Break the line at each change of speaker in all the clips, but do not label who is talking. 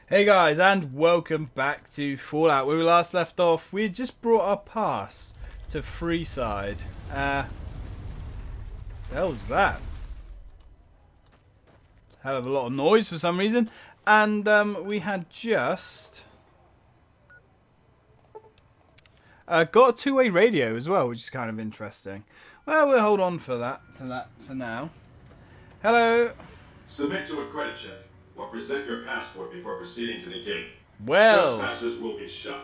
Hey guys, and welcome back to Fallout. Where we last left off, we had just brought our pass to Freeside. The hell was that? Hell of a lot of noise for some reason. And we had just got a two-way radio as well, which is kind of interesting. Well, we'll hold on for that for now. Hello.
Submit to a credit check or present your passport before proceeding to the gate.
Well.
Trespassers will be shot.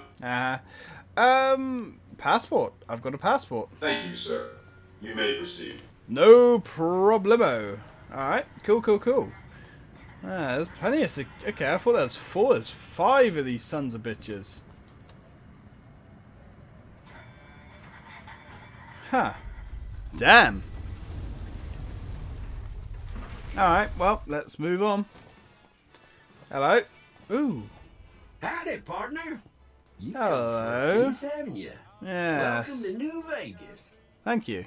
Passport. I've got a passport.
Thank you, sir. You may proceed.
No problemo. Alright, cool. There's plenty of... Okay, I thought there was 4. There's 5 of these sons of bitches. Huh. Damn. Alright, well, let's move on. Hello. Ooh.
Howdy, partner. You
Hello.
come from Peace, haven't you?
Yes.
Welcome to New Vegas.
Thank you.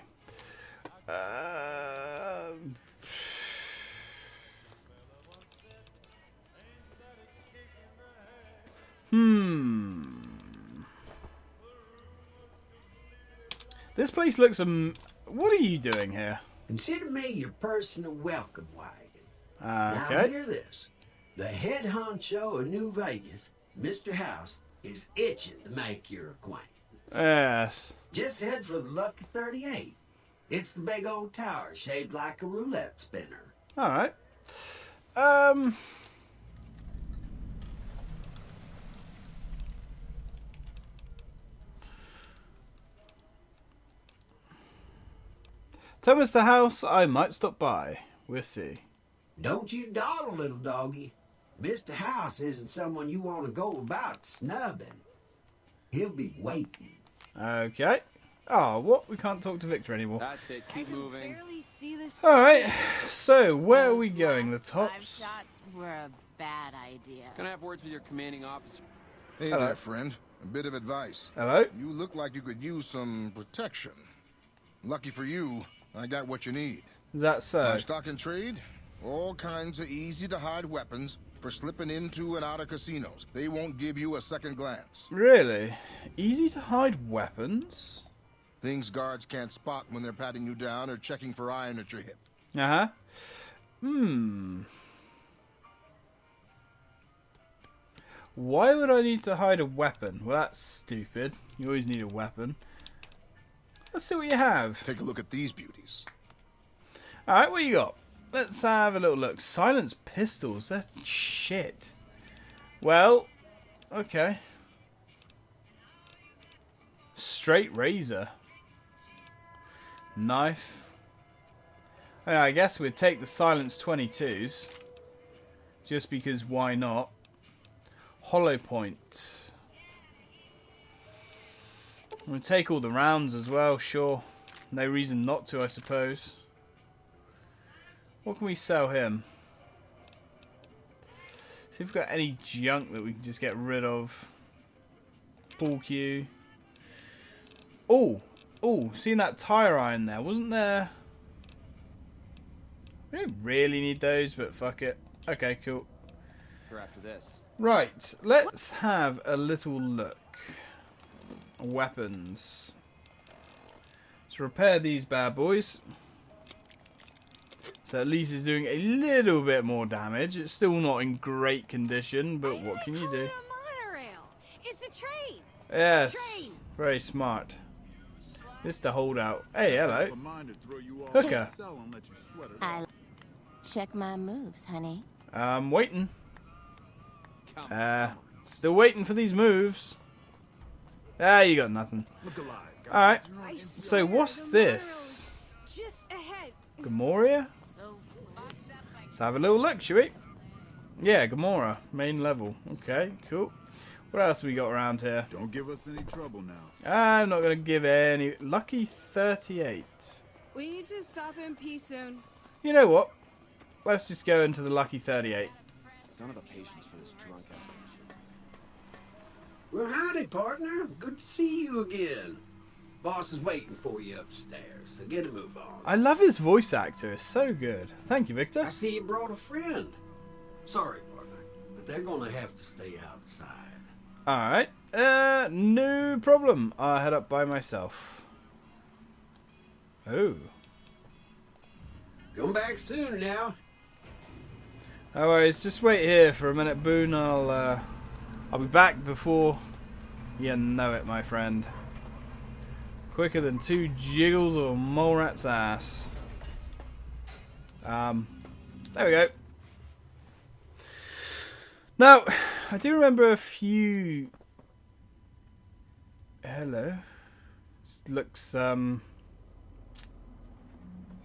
This place looks what are you doing here?
Consider me your personal welcome wagon. Now
Okay.
hear this. The head honcho of New Vegas, Mr. House, is itching to make your acquaintance.
Yes.
Just head for the Lucky 38. It's the big old tower shaped like a roulette spinner.
Alright. Tell Mr. House I might stop by. We'll see.
Don't you dawdle, little doggy. Mr. House isn't someone you want to go about snubbing. He'll be waiting.
Okay. Oh, what? We can't talk to Victor anymore.
That's it. Keep moving.
Alright. So, where are we going? The tops?
5 shots were a bad idea.
Can I have words with your commanding officer?
Hey
Hello.
there, friend. A bit of advice.
Hello?
You look like you could use some protection. Lucky for you, I got what you need.
Is that so?
My stock and trade? All kinds of easy-to-hide weapons for slipping into and out of casinos. They won't give you a second glance.
Really? Easy to hide weapons?
Things guards can't spot when they're patting you down or checking for iron at your hip.
Uh-huh. Why would I need to hide a weapon? Well, that's stupid. You always need a weapon. Let's see what you have.
Take a look at these beauties.
Alright, what you got? Let's have a little look. Silenced pistols. That's shit. Well, okay. Straight razor. Knife. I guess we'd take the silenced 22s. Just because why not? Hollow point. We'll take all the rounds as well, sure. No reason not to, I suppose. What can we sell him? See if we've got any junk that we can just get rid of. Pool cue. Oh, seen that tire iron there? Wasn't there? We don't really need those, but fuck it. Okay, cool.
For after this.
Right, let's have a little look. Weapons. Let's repair these bad boys. So at least it's doing a little bit more damage. It's still not in great condition, but what can you do?
Monorail. It's a train.
Yes,
Train.
very smart. Mr. Holdout. Hey, hello. Hooker.
I check my moves, honey.
I'm waiting. Still waiting for these moves. You got nothing. Alright, so what's this?
Just ahead.
Gamoria?
So
Let's have a little look, shall we? Yeah, Gamora, main level. Okay, cool. What else have we got around here?
Don't give us any trouble now.
I'm not going to give any... Lucky 38.
We need to stop in peace soon.
You know what? Let's just go into the Lucky 38.
Don't have the patience for this drunk ass shit.
Well, howdy, partner. Good to see you again. Boss is waiting for you upstairs, so get a move on.
I love his voice actor. It's so good. Thank you, Victor.
I see you brought a friend. Sorry, partner. but they're gonna have to stay outside.
Alright. No problem. I'll head up by myself. Oh.
Come back soon now.
No worries. Just wait here for a minute, Boone. I'll be back before you know it, my friend. Quicker than 2 jiggles or mole rat's ass. There we go. Now, I do remember a few... Hello. Looks, a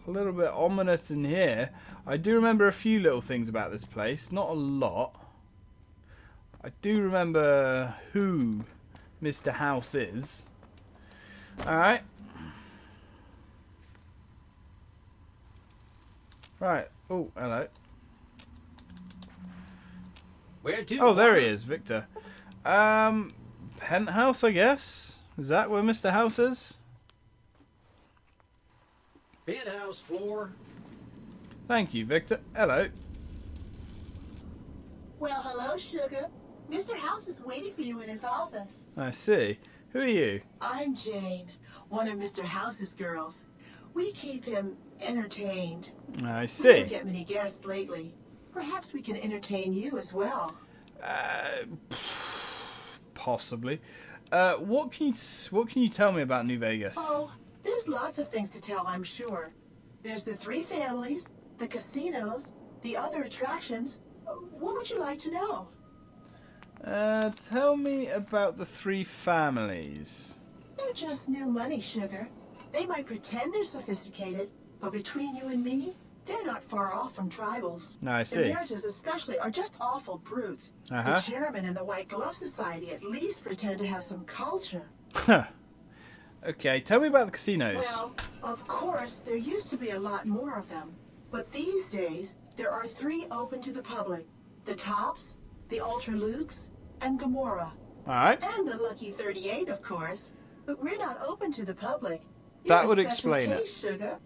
little bit ominous in here. I do remember a few little things about this place. Not a lot. I do remember who Mr. House is. Alright. Right. Oh, hello.
Where to?
Oh, there he is, Victor. Penthouse, I guess? Is that where Mr. House is?
Penthouse floor.
Thank you, Victor. Hello.
Well, hello, Sugar. Mr. House is waiting for you in his office.
I see. Who are you?
I'm Jane, one of Mr. House's girls. We keep him entertained.
I
We
see.
don't get many guests lately. Perhaps we can entertain you as well.
Possibly. What can you tell me about New Vegas?
Oh, there's lots of things to tell, I'm sure. There's the 3 families, the casinos, the other attractions. What would you like to know?
Tell me about the 3 families.
They're just new money, Sugar. They might pretend they're sophisticated, but between you and me, they're not far off from tribals.
I
The
see.
marriages especially are just awful brutes.
Uh-huh.
The chairman and the White Glove Society at least pretend to have some culture.
Okay, tell me about the casinos.
Well, of course, there used to be a lot more of them. But these days, there are 3 open to the public. The Tops, the Ultra Lukes, and Gamora.
Alright.
And the Lucky 38, of course. But we're not open to the public.
That
You're a
would
special
explain it.
case, Sugar.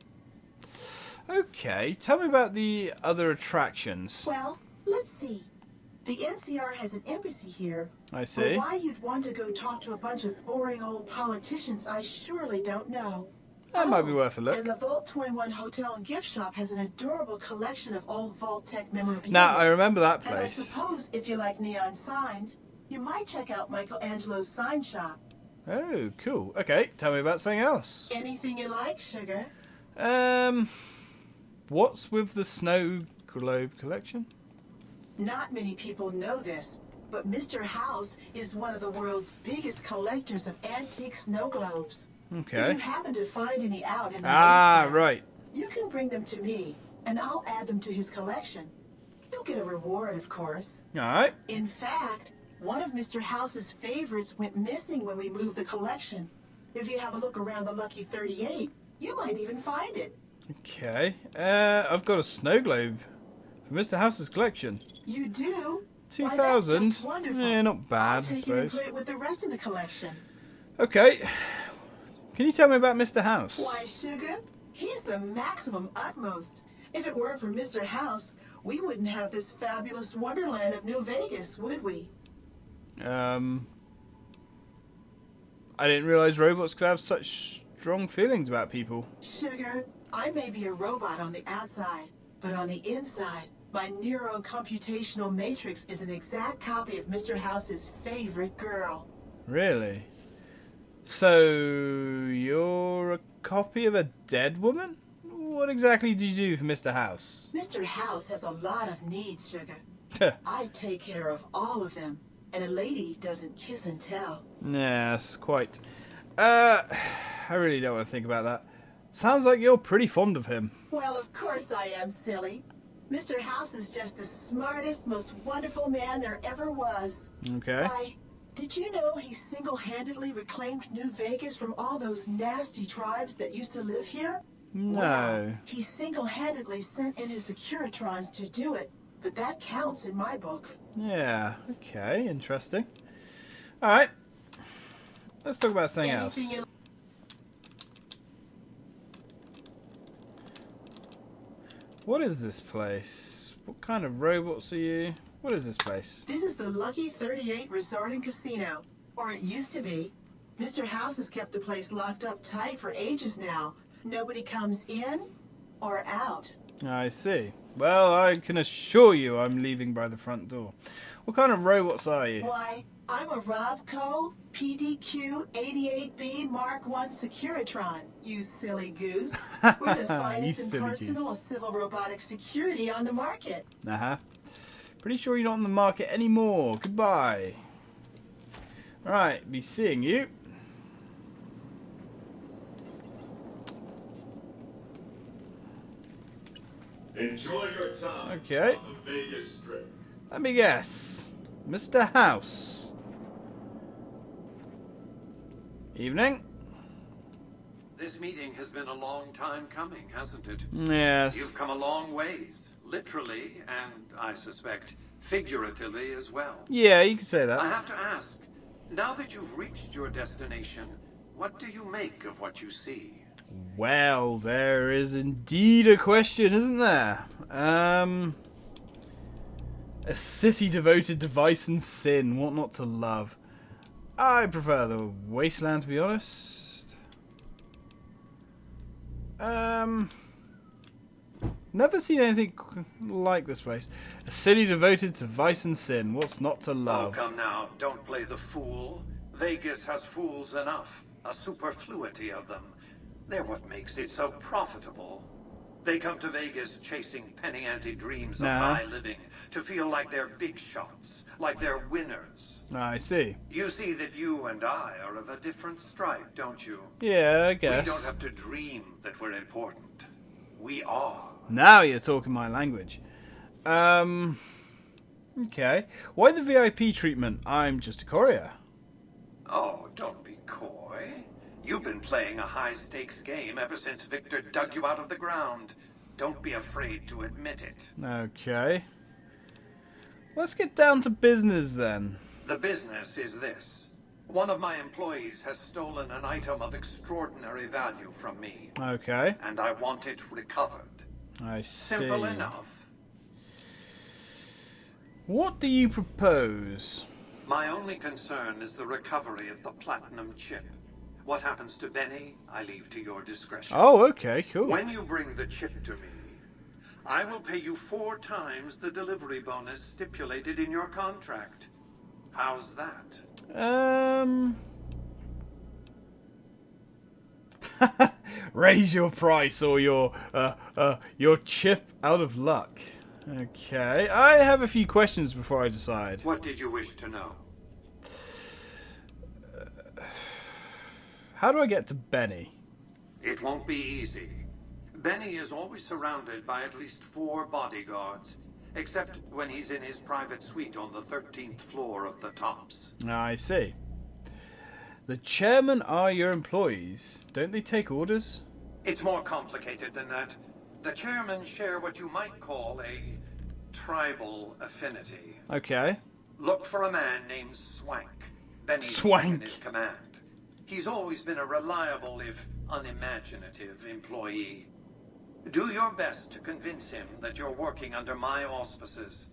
Okay, tell me about the other attractions.
Well, let's see. The NCR has an embassy here.
I see.
But why you'd want to go talk to a bunch of boring old politicians, I surely don't know.
That might be worth a look.
And the Vault 21 Hotel and Gift Shop has an adorable collection of old Vault-Tech memorabilia.
Now, I remember that
And I
place.
suppose if you like neon signs, you might check out Michelangelo's sign shop.
Oh, cool. Okay, tell me about something else.
Anything you like, Sugar.
What's with the snow globe collection?
Not many people know this, but Mr. House is one of the world's biggest collectors of antique snow globes. If
Okay.
you happen to find any out in the
Ah,
wasteland,
right.
you can bring them to me, and I'll add them to his collection. You'll get a reward, of course.
Alright.
In fact, one of Mr. House's favorites went missing when we moved the collection. If you have a look around the Lucky 38, you might even find it.
Okay. I've got a snow globe for Mr. House's collection.
You do?
2,000?
Why, that's just wonderful.
Yeah, not bad,
I'll
I
take it and
suppose.
put it with the rest of the collection.
Okay. Can you tell me about Mr. House?
Why, Sugar, he's the maximum utmost. If it weren't for Mr. House, we wouldn't have this fabulous wonderland of New Vegas, would we?
I didn't realize robots could have such strong feelings about people.
Sugar, I may be a robot on the outside, but on the inside, my neurocomputational matrix is an exact copy of Mr. House's favorite girl.
Really? So, you're a copy of a dead woman? What exactly do you do for Mr. House?
Mr. House has a lot of needs, Sugar. I take care of all of them, and a lady doesn't kiss and tell.
Yes, quite. I really don't want to think about that. Sounds like you're pretty fond of him.
Well, of course I am, silly. Mr. House is just the smartest, most wonderful man there ever was.
Okay.
Why, did you know he single-handedly reclaimed New Vegas from all those nasty tribes that used to live here?
No.
Wow. He single-handedly sent in his Securitrons to do it, but that counts in my book.
Yeah, okay, interesting. Alright. Let's talk about something else.
Anything you-
What is this place? What kind of robots are you? What is this place?
This is the Lucky 38 Resort and Casino. Or it used to be. Mr. House has kept the place locked up tight for ages now. Nobody comes in or out.
I see. Well, I can assure you I'm leaving by the front door. What kind of robots are you?
Why, I'm a Robco PDQ 88B Mark I Securitron, you silly goose. We're the finest
silly
in personal
goose.
civil robotic security on the market.
Uh-huh. Pretty sure you're not on the market anymore. Goodbye. Alright, be seeing you.
Enjoy your time
Okay.
on the Vegas Strip.
Let me guess. Mr. House. Evening.
This meeting has been a long time coming, hasn't it?
Yes.
You've come a long ways, literally, and I suspect figuratively as well.
Yeah, you can say
I
that.
have to ask, now that you've reached your destination, what do you make of what you see?
Well, there is indeed a question, isn't there? A city devoted to vice and sin. What not to love? I prefer the wasteland, to be honest. Never seen anything like this place. A city devoted to vice and sin. What's not to
Oh,
love?
come now, don't play the fool. Vegas has fools enough, a superfluity of them. They're what makes it so profitable. They come to Vegas chasing penny-ante dreams of high living, to feel like they're big shots, like they're winners.
I see.
You see that you and I are of a different stripe, don't you?
Yeah, I
We
guess.
don't have to dream that we're important. We are.
Now you're talking my language. Okay. Why the VIP treatment? I'm just a courier.
Oh, don't be coy. You've been playing a high-stakes game ever since Victor dug you out of the ground. Don't be afraid to admit it.
Okay. Let's get down to business then.
The business is this. One of my employees has stolen an item of extraordinary value from me,
Okay.
and I want it recovered.
I see.
Simple enough.
What do you propose?
My only concern is the recovery of the platinum chip. What happens to Benny, I leave to your discretion.
Oh, okay, cool.
When you bring the chip to me, I will pay you 4 times the delivery bonus stipulated in your contract. How's that?
Raise your price or your chip out of luck. Okay. I have a few questions before I decide.
What did you wish to know?
How do I get to Benny?
It won't be easy. Benny is always surrounded by at least 4 bodyguards, except when he's in his private suite on the 13th floor of the Tops.
I see. The chairman are your employees. Don't they take orders?
It's more complicated than that. The chairmen share what you might call a tribal affinity.
Okay.
Look for a man named Swank. Benny's
Swank.
in his command. He's always been a reliable, if unimaginative, employee. Do your best to convince him that you're working under my auspices.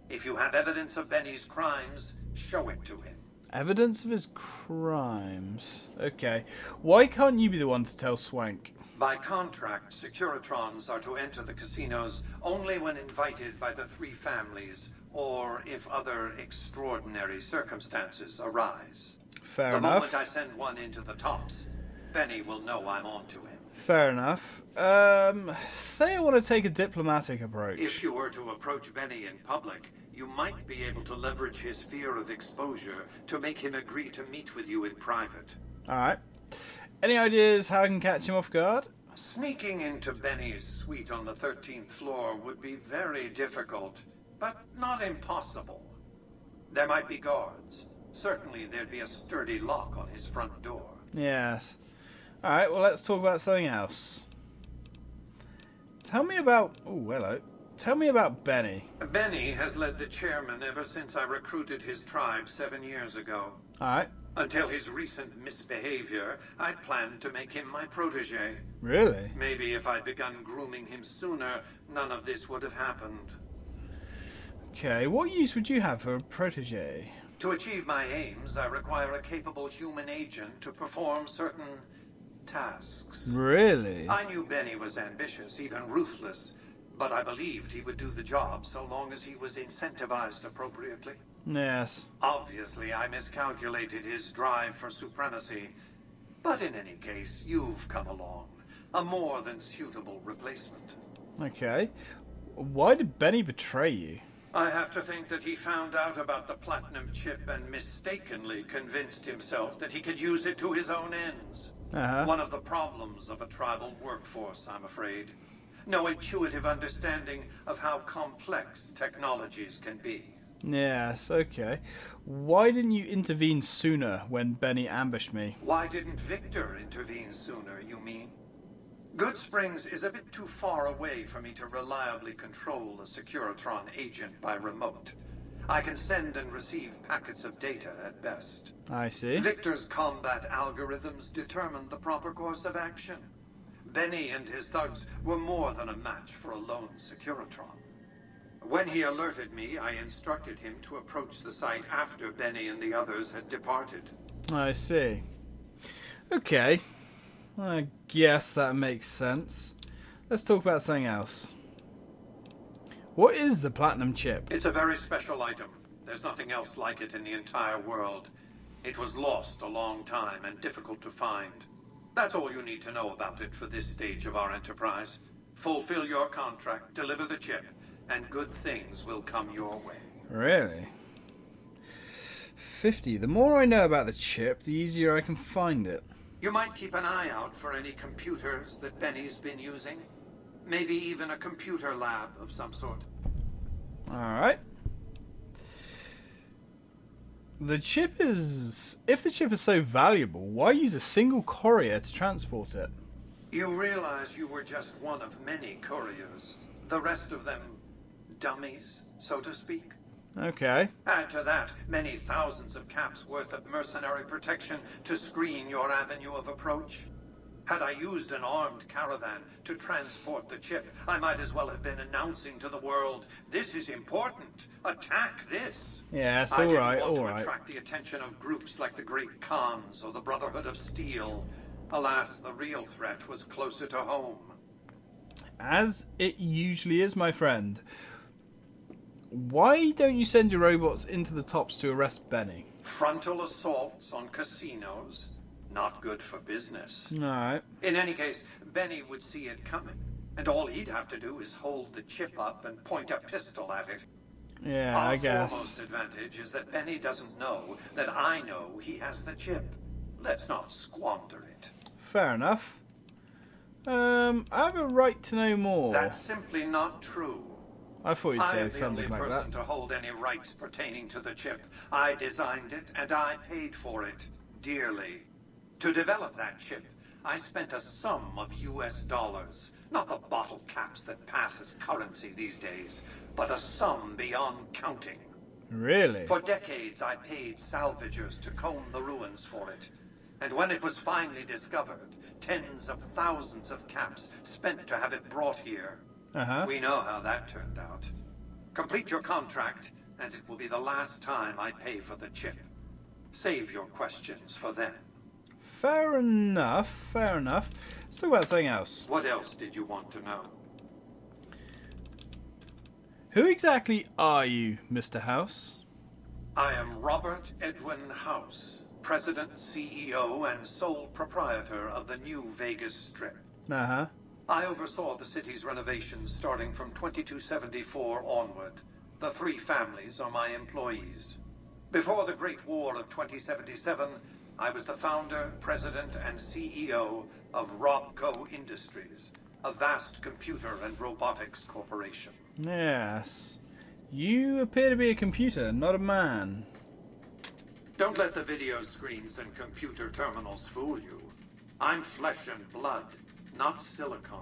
If you have evidence of Benny's crimes, show it to him.
Evidence of his crimes. Okay. Why can't you be the one to tell Swank?
By contract, Securitrons are to enter the casinos only when invited by the 3 families, or if other extraordinary circumstances arise.
Fair
The
enough.
moment I send one into the Tops, Benny will know I'm on to him.
Fair enough. Say I want to take a diplomatic approach.
If you were to approach Benny in public, you might be able to leverage his fear of exposure to make him agree to meet with you in private.
Alright. Any ideas how I can catch him off guard?
Sneaking into Benny's suite on the 13th floor would be very difficult, but not impossible. There might be guards. Certainly there'd be a sturdy lock on his front door.
Yes. Alright, well let's talk about something else. Tell me about... Oh, hello. Tell me about Benny.
Benny has led the chairman ever since I recruited his tribe 7 years ago.
Alright.
Until his recent misbehavior, I'd planned to make him my protege.
Really?
Maybe if I'd begun grooming him sooner, none of this would have happened.
Okay, what use would you have for a protege?
To achieve my aims, I require a capable human agent to perform certain tasks.
Really?
I knew Benny was ambitious, even ruthless, but I believed he would do the job so long as he was incentivized appropriately.
Yes.
Obviously, I miscalculated his drive for supremacy, but in any case, you've come along. A more than suitable replacement.
Okay. Why did Benny betray you?
I have to think that he found out about the platinum chip and mistakenly convinced himself that he could use it to his own ends. One of the problems of a tribal workforce, I'm afraid. No intuitive understanding of how complex technologies can be.
Yes, okay. Why didn't you intervene sooner when Benny ambushed me?
Why didn't Victor intervene sooner, you mean? Goodsprings is a bit too far away for me to reliably control a Securitron agent by remote. I can send and receive packets of data at best.
I see.
Victor's combat algorithms determined the proper course of action. Benny and his thugs were more than a match for a lone Securitron. When he alerted me, I instructed him to approach the site after Benny and the others had departed.
I see. Okay. I guess that makes sense. Let's talk about something else. What is the platinum chip?
It's a very special item. There's nothing else like it in the entire world. It was lost a long time and difficult to find. That's all you need to know about it for this stage of our enterprise. Fulfill your contract, deliver the chip, and good things will come your way.
Really? 50. The more I know about the chip, the easier I can find it.
You might keep an eye out for any computers that Benny's been using. Maybe even a computer lab of some sort.
Alright. The chip is... If the chip is so valuable, why use a single courier to transport it?
You realize you were just one of many couriers. The rest of them, dummies, so to speak.
Okay.
Add to that many thousands of caps worth of mercenary protection to screen your avenue of approach. Had I used an armed caravan to transport the chip, I might as well have been announcing to the world, this is important, attack this.
Yes,
I
alright,
didn't want
alright.
to attract the attention of groups like the Great Khans or the Brotherhood of Steel. Alas, the real threat was closer to home.
As it usually is, my friend. Why don't you send your robots into the tops to arrest Benny?
Frontal assaults on casinos? Not good for business.
Alright.
In any case, Benny would see it coming, and all he'd have to do is hold the chip up and point a pistol at it.
Yeah,
Our
I guess.
foremost advantage is that Benny doesn't know that I know he has the chip. Let's not squander it.
Fair enough. I have a right to know more.
That's simply not true.
I thought you'd
I
say
am the
something
only
like
person
that.
to hold any rights pertaining to the chip. I designed it, and I paid for it dearly. To develop that chip, I spent a sum of US dollars. Not the bottle caps that pass as currency these days, but a sum beyond counting.
Really?
For decades, I paid salvagers to comb the ruins for it. And when it was finally discovered, tens of thousands of caps spent to have it brought here. We know how that turned out. Complete your contract, and it will be the last time I pay for the chip. Save your questions for then.
Fair enough, fair enough. Let's talk about something else.
What else did you want to know?
Who exactly are you, Mr. House?
I am Robert Edwin House, President, CEO, and sole proprietor of the New Vegas Strip. I oversaw the city's renovations starting from 2274 onward. The three families are my employees. Before the Great War of 2077, I was the founder, president, and CEO of Robco Industries, a vast computer and robotics corporation.
Yes. You appear to be a computer, not a man.
Don't let the video screens and computer terminals fool you. I'm flesh and blood, not silicon.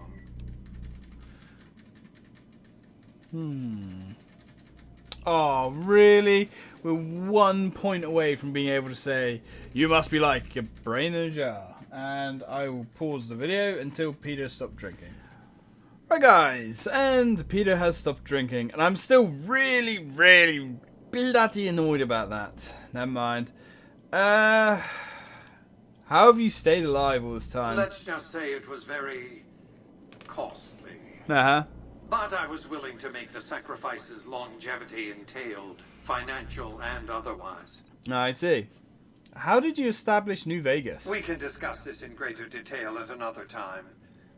Oh, really? We're 1 point away from being able to say, you must be like a brain in a jar. And I will pause the video until Peter stops drinking. Right, guys, and Peter has stopped drinking, and I'm still really, really bloody annoyed about that. Never mind. How have you stayed alive all this time?
Let's just say it was very costly.
Uh-huh.
But I was willing to make the sacrifices longevity entailed, financial and otherwise.
I see. How did you establish New Vegas?
We can discuss this in greater detail at another time.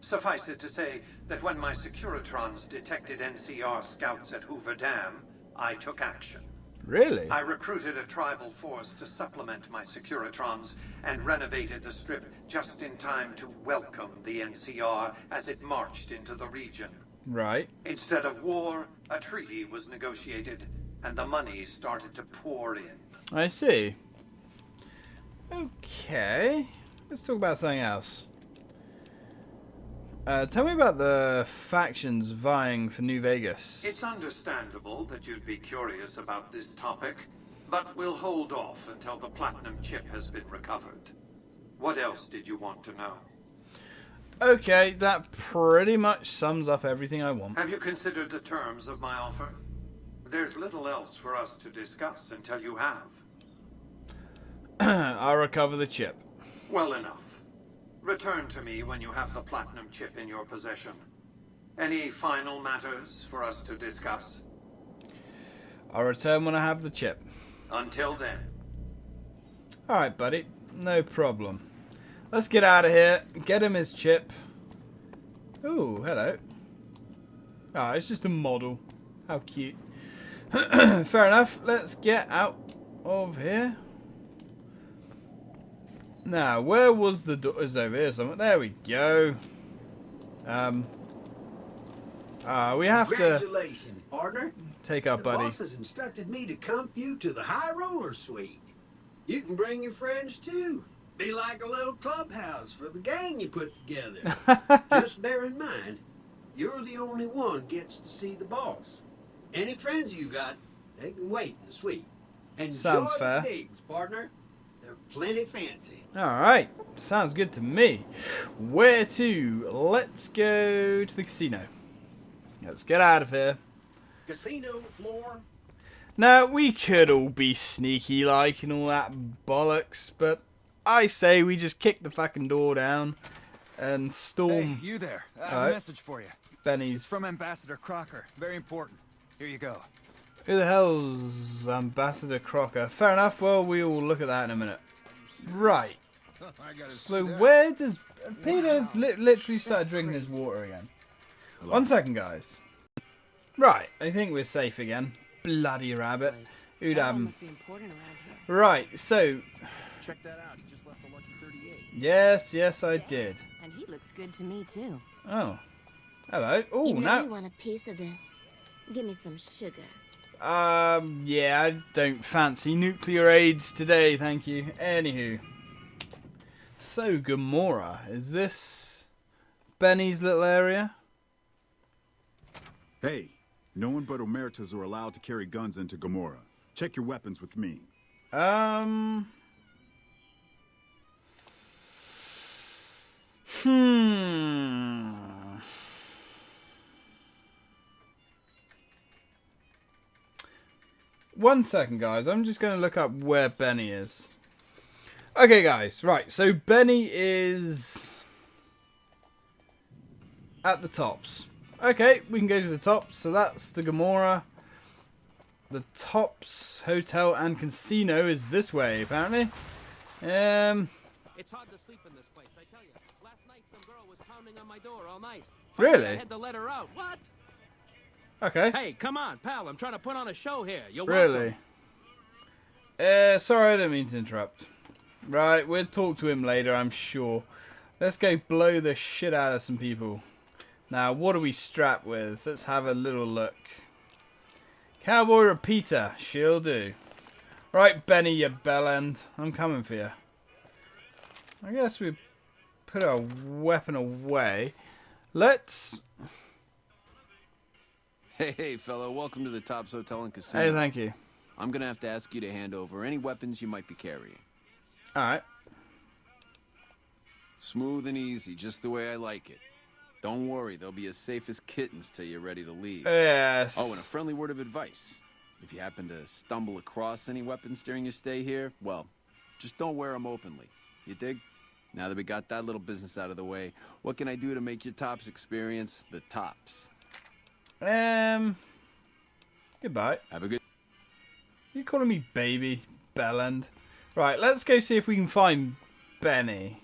Suffice it to say that when my Securitrons detected NCR scouts at Hoover Dam, I took action.
Really?
I recruited a tribal force to supplement my Securitrons and renovated the strip just in time to welcome the NCR as it marched into the region.
Right.
Instead of war, a treaty was negotiated and the money started to pour in.
I see. Okay. Let's talk about something else. Tell me about the factions vying for New Vegas.
It's understandable that you'd be curious about this topic, but we'll hold off until the platinum chip has been recovered. What else did you want to know?
Okay, that pretty much sums up everything I want.
Have you considered the terms of my offer? There's little else for us to discuss until you have.
I'll recover the chip.
Well enough. Return to me when you have the platinum chip in your possession. Any final matters for us to discuss?
I'll return when I have the chip.
Until then.
Alright, buddy. No problem. Let's get out of here. Get him his chip. Ooh, hello. Ah, it's just a model. How cute. Fair enough. Let's get out of here. Now, where was the door? It's over here somewhere. There we go. We have to
Congratulations, partner.
take our
The
buddy.
boss has instructed me to comp you to the High Roller Suite. You can bring your friends too. Be like a little clubhouse for the gang you put together. Just bear in mind, you're the only one gets to see the boss. Any friends you got, they can wait in the suite. Enjoy
Sounds fair.
the digs, partner. They're plenty fancy.
Alright, sounds good to me. Where to? Let's go to the casino. Let's get out of here.
Casino floor.
Now, we could all be sneaky like and all that bollocks, but I say we just kick the fucking door down and storm.
Hey, you there. I have
Alright.
a message for you.
Benny's.
It's from Ambassador Crocker. Very important. Here you go.
Who the hell's Ambassador Crocker? Fair enough, well, we will look at that in a minute. Right.
I gotta
So
see that.
where does... Peter's literally started drinking his water again. 1 second, guys. Right, I think we're safe again. Bloody rabbit. Who'd have him?
Must be important around here.
Right, so...
Check that out. He just left a lucky 38.
Yes, I did.
And he looks good to me too.
Oh. Hello. Oh,
You know
now...
you want a piece of this. Give me some sugar.
Yeah, I don't fancy nuclear aids today, thank you. Anywho. So, Gamora, is this Benny's little area?
Hey, no one but Omertas are allowed to carry guns into Gamora. Check your weapons with me.
One second, guys. I'm just going to look up where Benny is. Okay, guys. Right. So, Benny is at the tops. Okay, we can go to the tops. So, that's the Gamora. The Tops Hotel and Casino is this way, apparently.
It's hard to sleep in this place, I tell you. Last night some girl was pounding on my door all night. Finally,
Really?
I had to let her out. What?
Okay.
Hey, come on, pal. I'm trying to put on a show here. You're
Really?
welcome.
Sorry, I didn't mean to interrupt. Right, we'll talk to him later, I'm sure. Let's go blow the shit out of some people. Now, what are we strapped with? Let's have a little look. Cowboy repeater. She'll do. Right, Benny, you bellend. I'm coming for you. I guess we put our weapon away. Let's...
Hey, fellow. Welcome to the Tops Hotel and Casino.
Hey, thank you.
I'm gonna have to ask you to hand over any weapons you might be carrying.
Alright.
Smooth and easy, just the way I like it. Don't worry, they'll be as safe as kittens till you're ready to leave.
Yes.
Oh, and a friendly word of advice. If you happen to stumble across any weapons during your stay here, well, just don't wear them openly. You dig? Now that we got that little business out of the way, what can I do to make your tops experience the tops?
Goodbye.
Have a good...
You calling me baby, Bellend? Right, let's go see if we can find Benny.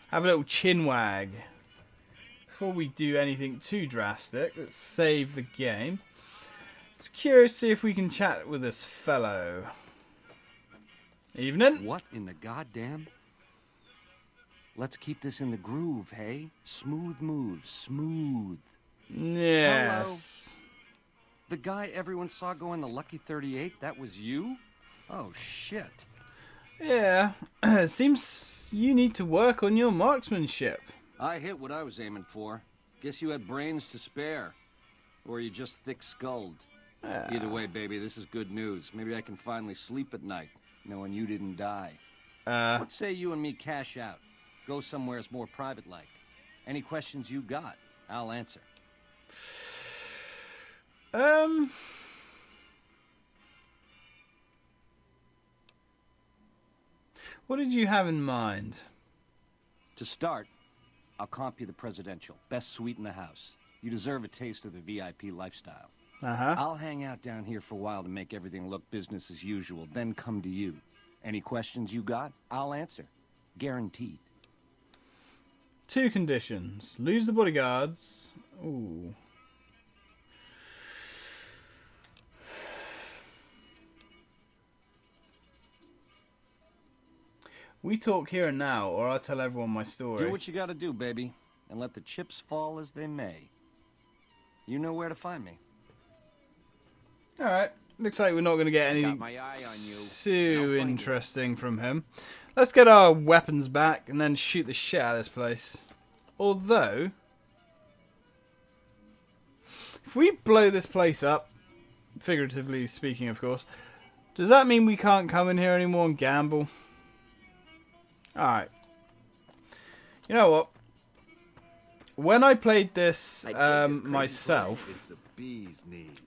Have a little chin wag. Before we do anything too drastic, let's save the game. It's curious to see if we can chat with this fellow. Evening.
What in the goddamn? Let's keep this in the groove, hey? Smooth moves, smooth.
Yes.
Hello? The guy everyone saw go in the Lucky 38, that was you? Oh, shit.
Yeah, seems you need to work on your marksmanship.
I hit what I was aiming for. Guess you had brains to spare. Or you just thick-skulled. Either way, baby, this is good news. Maybe I can finally sleep at night, knowing you didn't die. What say you and me cash out? Go somewhere more private-like. Any questions you got, I'll answer.
What did you have in mind?
To start, I'll comp you the presidential. Best suite in the house. You deserve a taste of the VIP lifestyle. I'll hang out down here for a while to make everything look business as usual, then come to you. Any questions you got, I'll answer. Guaranteed.
2 conditions. Lose the bodyguards. Ooh. We talk here and now, or I'll tell everyone my story.
Do what you gotta do, baby, and let the chips fall as they may. You know where to find me.
Alright, looks like we're not going to get anything
my eye on you.
too interesting from him. Let's get our weapons back and then shoot the shit out of this place. Although, if we blow this place up, figuratively speaking of course, does that mean we can't come in here anymore and gamble? Alright. You know what? When I played this myself,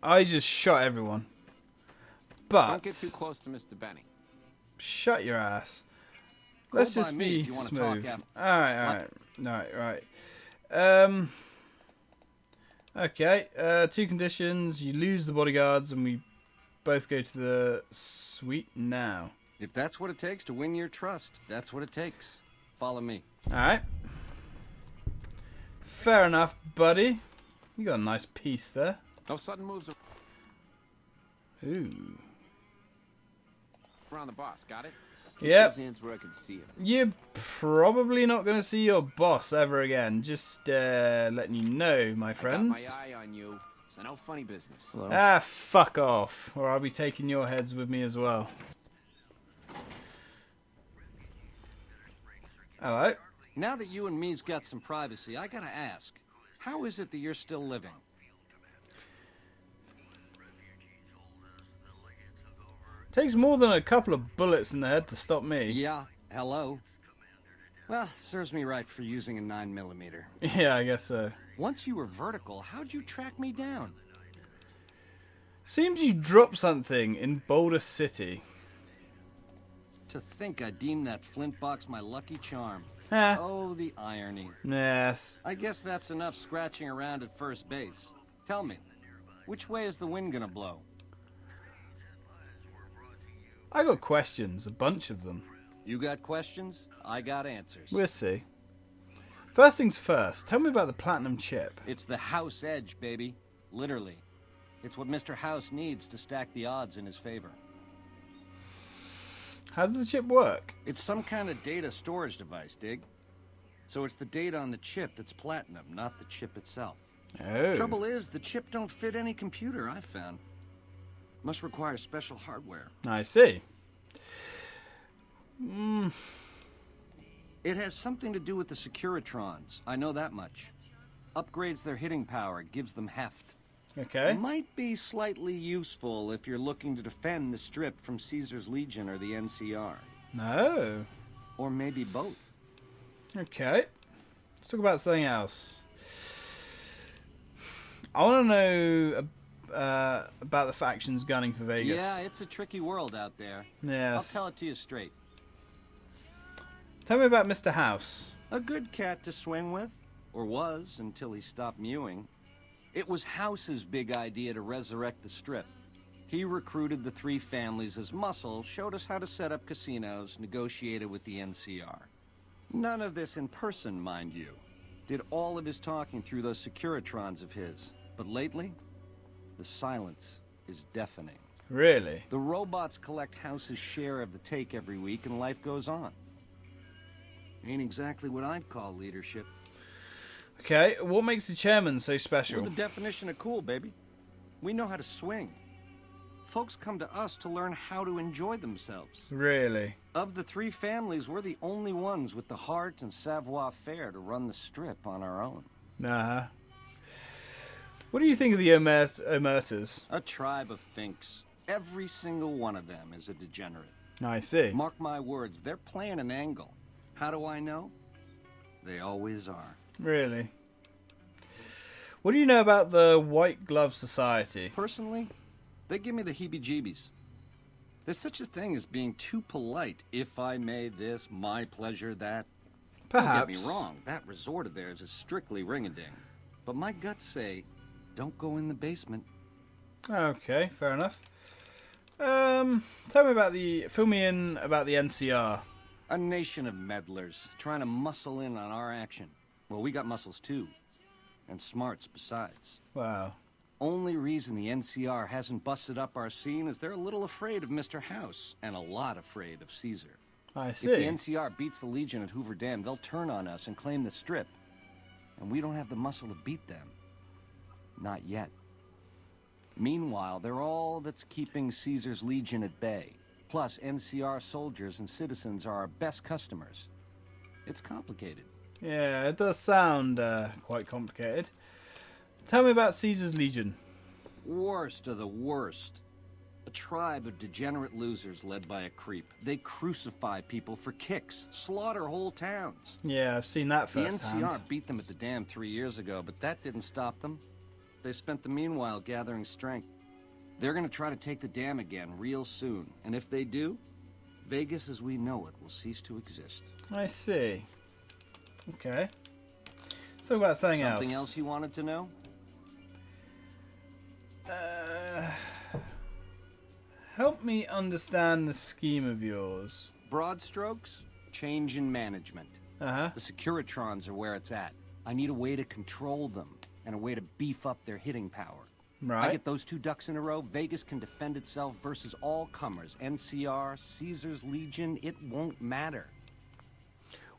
I just shot everyone. But
don't get too close to Mr. Benny.
Shut your ass. Let's just be smooth. Alright. Okay, 2 conditions. You lose the bodyguards and we both go to the suite now.
If that's what it takes to win your trust, that's what it takes. Follow me.
Alright. Fair enough, buddy. You got a nice piece there.
No sudden moves
Ooh.
around the boss, got it?
Yep.
Where I can see it.
You're probably not going to see your boss ever again. Just letting you know, my friends.
I got my eye on you. It's no funny business.
Hello?
Ah, fuck off. Or I'll be taking your heads with me as well. Hello.
Now that you and me's got some privacy, I gotta ask, how is it that you're still living?
Takes more than a couple of bullets in the head to stop me.
Yeah, hello. Well, serves me right for using a 9mm.
Yeah, I guess so.
Once you were vertical, how'd you track me down?
Seems you dropped something in Boulder City.
To think I deemed that flint box my lucky charm.
Huh.
Oh, the irony.
Yes.
I guess that's enough scratching around at first base. Tell me, which way is the wind gonna blow?
I got questions, a bunch of them.
You got questions, I got answers.
We'll see. First things first, tell me about the platinum chip.
It's the House Edge, baby. Literally. It's what Mr. House needs to stack the odds in his favor.
How does the chip work?
It's some kind of data storage device, dig? So it's the data on the chip that's platinum, not the chip itself.
Oh.
Trouble is, the chip don't fit any computer I've found. Must require special hardware.
I see.
It has something to do with the Securitrons. I know that much. Upgrades their hitting power, gives them heft.
Okay.
Might be slightly useful if you're looking to defend the Strip from Caesar's Legion or the NCR.
No.
Or maybe both.
Okay. Let's talk about something else. I want to know about the factions gunning for Vegas.
Yeah, it's a tricky world out there.
Yes.
I'll tell it to you straight.
Tell me about Mr. House.
A good cat to swing with. Or was, until he stopped mewing. It was House's big idea to resurrect the Strip. He recruited the three families as muscle, showed us how to set up casinos, negotiated with the NCR. None of this in person, mind you. Did all of his talking through those Securitrons of his. But lately, the silence is deafening.
Really?
The robots collect House's share of the take every week, and life goes on. Ain't exactly what I'd call leadership.
Okay, what makes the chairman so special?
We're the definition of cool, baby. We know how to swing. Folks come to us to learn how to enjoy themselves.
Really?
Of the three families, we're the only ones with the heart and savoir-faire to run the Strip on our own.
Uh-huh. What do you think of the Omertas?
A tribe of finks. Every single one of them is a degenerate.
I see.
Mark my words, they're playing an angle. How do I know? They always are.
Really? What do you know about the White Glove Society?
Personally, they give me the heebie-jeebies. There's such a thing as being too polite. If I may this, my pleasure that.
Perhaps.
Don't get me wrong, that resort of theirs is strictly ring-a-ding. But my guts say, don't go in the basement.
Okay, fair enough. Fill me in about the NCR.
A nation of meddlers, trying to muscle in on our action. Well, we got muscles too. And smarts besides.
Wow.
Only reason the NCR hasn't busted up our scene is they're a little afraid of Mr. House, and a lot afraid of Caesar.
I see.
If the NCR beats the Legion at Hoover Dam, they'll turn on us and claim the Strip. And we don't have the muscle to beat them. Not yet. Meanwhile, they're all that's keeping Caesar's Legion at bay. Plus, NCR soldiers and citizens are our best customers. It's complicated.
Yeah, it does sound quite complicated. Tell me about Caesar's Legion.
Worst of the worst. A tribe of degenerate losers led by a creep. They crucify people for kicks, slaughter whole towns.
Yeah, I've seen that firsthand.
The NCR beat them at the dam 3 years ago, but that didn't stop them. They spent the meanwhile gathering strength. They're gonna try to take the dam again real soon, and if they do, Vegas as we know it will cease to exist.
I see. Okay. So about something else.
Something else you wanted to know?
Help me understand the scheme of yours.
Broad strokes, change in management.
Uh-huh.
The Securitrons are where it's at. I need a way to control them, and a way to beef up their hitting power.
Right.
I get those two ducks in a row, Vegas can defend itself versus all comers. NCR, Caesar's Legion, it won't matter.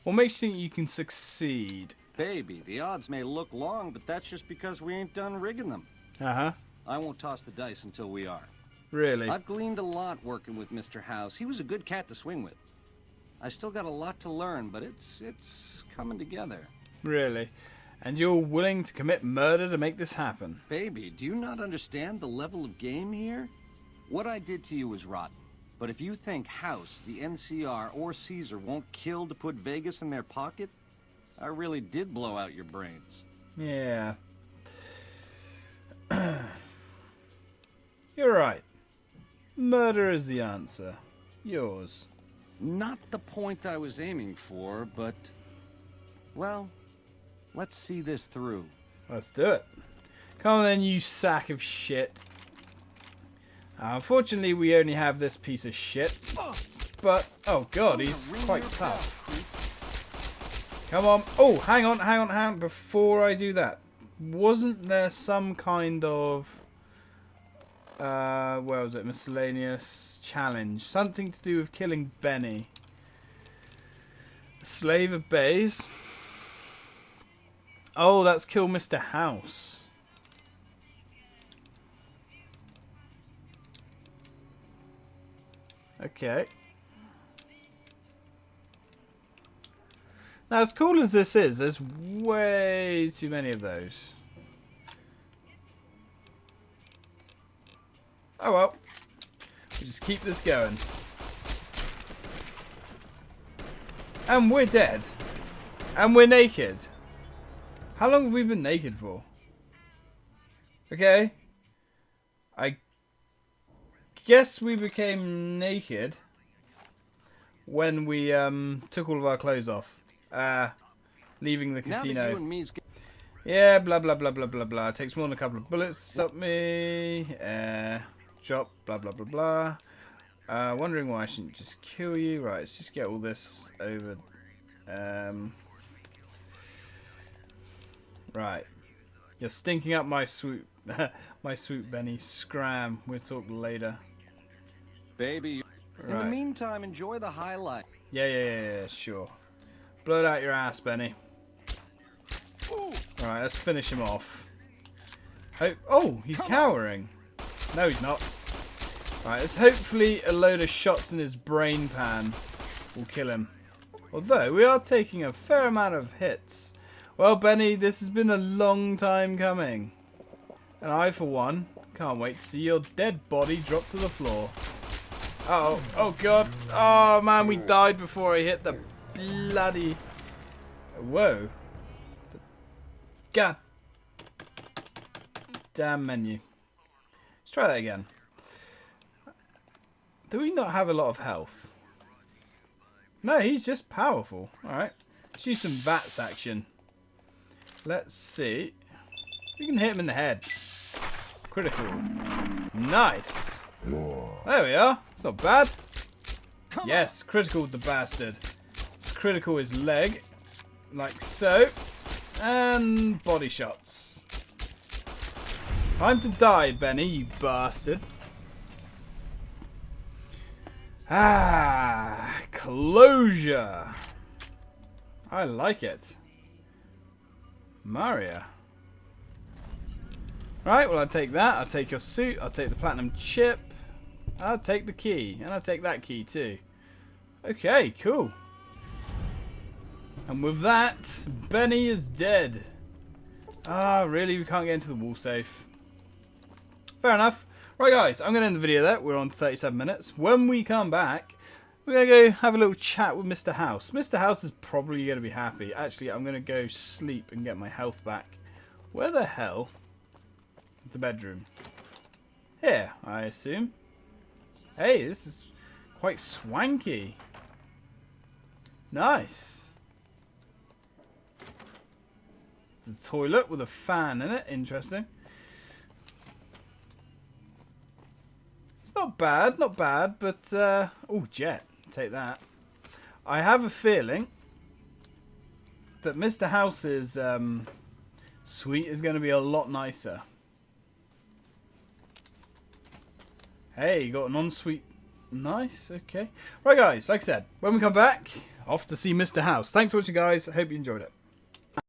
What makes you think you can succeed?
Baby, the odds may look long, but that's just because we ain't done rigging them.
Uh-huh.
I won't toss the dice until we are.
Really?
I've gleaned a lot working with Mr. House. He was a good cat to swing with. I still got a lot to learn, but it's coming together.
Really? And you're willing to commit murder to make this happen?
Baby, do you not understand the level of game here? What I did to you was rotten. But if you think House, the NCR, or Caesar won't kill to put Vegas in their pocket, I really did blow out your brains.
Yeah. You're right. Murder is the answer. Yours.
Not the point I was aiming for, but... well, let's see this through.
Let's do it. Come on then, you sack of shit. Unfortunately, we only have this piece of shit. But, oh god, he's quite tough. Come on. Oh, hang on. Before I do that, wasn't there some kind of... where was it? Miscellaneous challenge. Something to do with killing Benny. Slave obeys. Oh, that's kill Mr. House. Okay. Now, as cool as this is, there's way too many of those. Oh well. We'll just keep this going. And we're dead. And we're naked. How long have we been naked for? Okay. I guess we became naked when we took all of our clothes off. Leaving the casino. Yeah, blah blah blah blah blah blah. It takes more than a couple of bullets to stop me. Drop, blah blah blah blah. Wondering why I shouldn't just kill you. Right, let's just get all this over. Right. You're stinking up my swoop. My swoop, Benny. Scram. We'll talk later.
Baby, in the meantime, enjoy the highlight.
Yeah, sure. Blow it out your ass, Benny. Alright, let's finish him off. Oh, he's cowering. No, he's not. Alright, let's hopefully a load of shots in his brain pan will kill him. Although, we are taking a fair amount of hits. Well, Benny, this has been a long time coming. And I, for one, can't wait to see your dead body drop to the floor. Uh-oh. Oh, God. Oh, man, we died before I hit the bloody... Whoa. God. Damn menu. Let's try that again. Do we not have a lot of health? No, he's just powerful. Alright. Let's use some VATS action. Let's see. We can hit him in the head. Critical. Nice. There we are. It's not bad. Yes, critical the bastard. Let's critical his leg. Like so. And body shots. Time to die, Benny, you bastard. Ah, closure. I like it. Maria. Right, well, I'll take that. I'll take your suit. I'll take the platinum chip. I'll take the key. And I'll take that key too. Okay, cool. And with that, Benny is dead. Ah, really? We can't get into the wall safe. Fair enough. Right, guys, I'm going to end the video there. We're on 37 minutes. When we come back, we're going to go have a little chat with Mr. House. Mr. House is probably going to be happy. Actually, I'm going to go sleep and get my health back. Where the hell is the bedroom? Here, I assume. Hey, this is quite swanky. Nice. The toilet with a fan in it. Interesting. It's not bad, but oh, jet. Take that. I have a feeling that Mr. House's suite is going to be a lot nicer. Hey, you got an ensuite. Nice, okay. Right, guys, like I said, when we come back, off to see Mr. House. Thanks for watching, guys. I hope you enjoyed it.